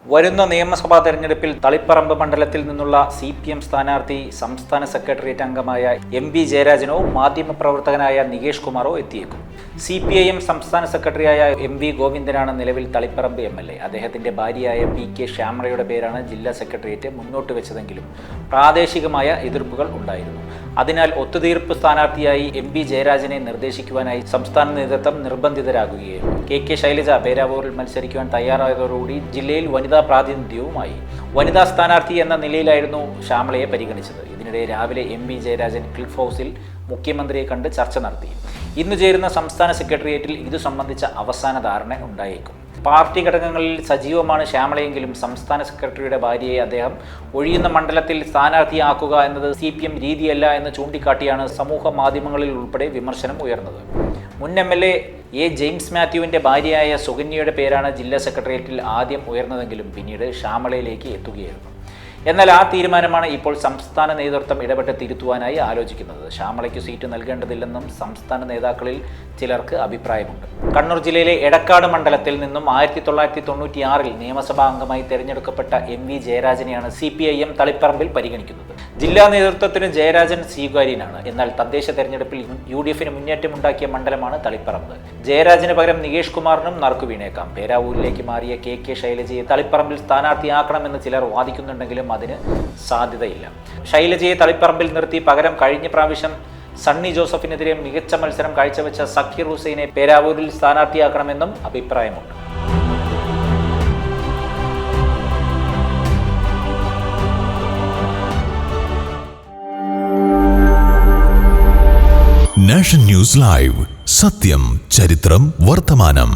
വരുന്ന നിയമസഭാ തെരഞ്ഞെടുപ്പിൽ തളിപ്പറമ്പ് മണ്ഡലത്തിൽ നിന്നുള്ള CPM സ്ഥാനാർത്ഥി സംസ്ഥാന സെക്രട്ടേറിയറ്റ് അംഗമായ MV ജയരാജനോ മാധ്യമപ്രവർത്തകനായ നികേഷ് കുമാറോ എത്തിയേക്കും. CPIM സംസ്ഥാന സെക്രട്ടറിയായ MV ഗോവിന്ദനാണ് നിലവിൽ തളിപ്പറമ്പ് MLA. അദ്ദേഹത്തിന്റെ ഭാര്യയായ PK ശ്യാമളയുടെ പേരാണ് ജില്ലാ സെക്രട്ടേറിയറ്റ് മുന്നോട്ട് വെച്ചതെങ്കിലും പ്രാദേശികമായ എതിർപ്പുകൾ ഉണ്ടായിരുന്നു. അതിനാൽ ഒത്തുതീർപ്പ് സ്ഥാനാർത്ഥിയായി MV ജയരാജനെ നിർദ്ദേശിക്കുവാനായി സംസ്ഥാന നേതൃത്വം നിർബന്ധിതരാകുകയായിരുന്നു. KK ശൈലജ പേരാവൂരിൽ മത്സരിക്കുവാൻ തയ്യാറായതോടുകൂടി ജില്ലയിൽ വനിതാ പ്രാതിനിധ്യവുമായി. വനിതാ സ്ഥാനാർത്ഥി എന്ന നിലയിലായിരുന്നു ശ്യാമളയെ പരിഗണിച്ചത്. ഇതിനിടെ രാവിലെ MV ജയരാജൻ ക്ലിഫ് ഹൗസിൽ മുഖ്യമന്ത്രിയെ കണ്ട് ചർച്ച നടത്തി. ഇന്ന് ചേരുന്ന സംസ്ഥാന സെക്രട്ടേറിയറ്റിൽ ഇതു സംബന്ധിച്ച അവസാന ധാരണ ഉണ്ടായേക്കും. പാർട്ടി ഘടകങ്ങളിൽ സജീവമാണ് ശ്യാമളയെങ്കിലും സംസ്ഥാന സെക്രട്ടറിയുടെ ഭാര്യയെ അദ്ദേഹം ഒഴിയുന്ന മണ്ഡലത്തിൽ സ്ഥാനാർത്ഥിയാക്കുക എന്നത് CPM രീതിയല്ല എന്ന് ചൂണ്ടിക്കാട്ടിയാണ് സമൂഹ മാധ്യമങ്ങളിൽ ഉൾപ്പെടെ വിമർശനം ഉയർന്നത്. മുൻ MLA A. ജെയിംസ് മാത്യുവിൻ്റെ ഭാര്യയായ സുകന്യയുടെ പേരാണ് ജില്ലാ സെക്രട്ടേറിയറ്റിൽ ആദ്യം ഉയർന്നതെങ്കിലും പിന്നീട് ശ്യാമളയിലേക്ക് എത്തുകയായിരുന്നു. എന്നാൽ ആ തീരുമാനമാണ് ഇപ്പോൾ സംസ്ഥാന നേതൃത്വം ഇടപെട്ട് തിരുത്തുവാനായി ആലോചിക്കുന്നത്. ശ്യാമളയ്ക്ക് സീറ്റ് നൽകേണ്ടതില്ലെന്നും സംസ്ഥാന നേതാക്കളിൽ ചിലർക്ക് അഭിപ്രായമുണ്ട്. കണ്ണൂർ ജില്ലയിലെ എടക്കാട് മണ്ഡലത്തിൽ നിന്നും 1996 നിയമസഭാ അംഗമായി തെരഞ്ഞെടുക്കപ്പെട്ട MV ജയരാജനെയാണ് CPIM തളിപ്പറമ്പിൽ പരിഗണിക്കുന്നത്. ജില്ലാ നേതൃത്വത്തിന് ജയരാജൻ സ്വീകാര്യനാണ്. എന്നാൽ തദ്ദേശ തെരഞ്ഞെടുപ്പിൽ UDFന് മുന്നേറ്റമുണ്ടാക്കിയ മണ്ഡലമാണ് തളിപ്പറമ്പ്. ജയരാജന് പകരം നികേഷ് കുമാറിനും നറുക്കു വീണേക്കാം. പേരാവൂരിലേക്ക് മാറിയ KK ശൈലജയെ തളിപ്പറമ്പിൽ സ്ഥാനാർത്ഥിയാക്കണമെന്ന് ചിലർ വാദിക്കുന്നുണ്ടെങ്കിലും അതിന് സാധ്യതയില്ല. ശൈലജയെ തളിപ്പറമ്പിൽ നിർത്തി പകരം കഴിഞ്ഞ പ്രാവശ്യം സണ്ണി ജോസഫിനെതിരെ മികച്ച മത്സരം കാഴ്ചവെച്ച സക്കീർ ഹുസൈനെ പേരാവൂരിൽ സ്ഥാനാർത്ഥിയാക്കണമെന്നും അഭിപ്രായമുണ്ട്. നാഷൻ ന്യൂസ് ലൈവ്, സത്യം, ചരിത്രം, വർത്തമാനം.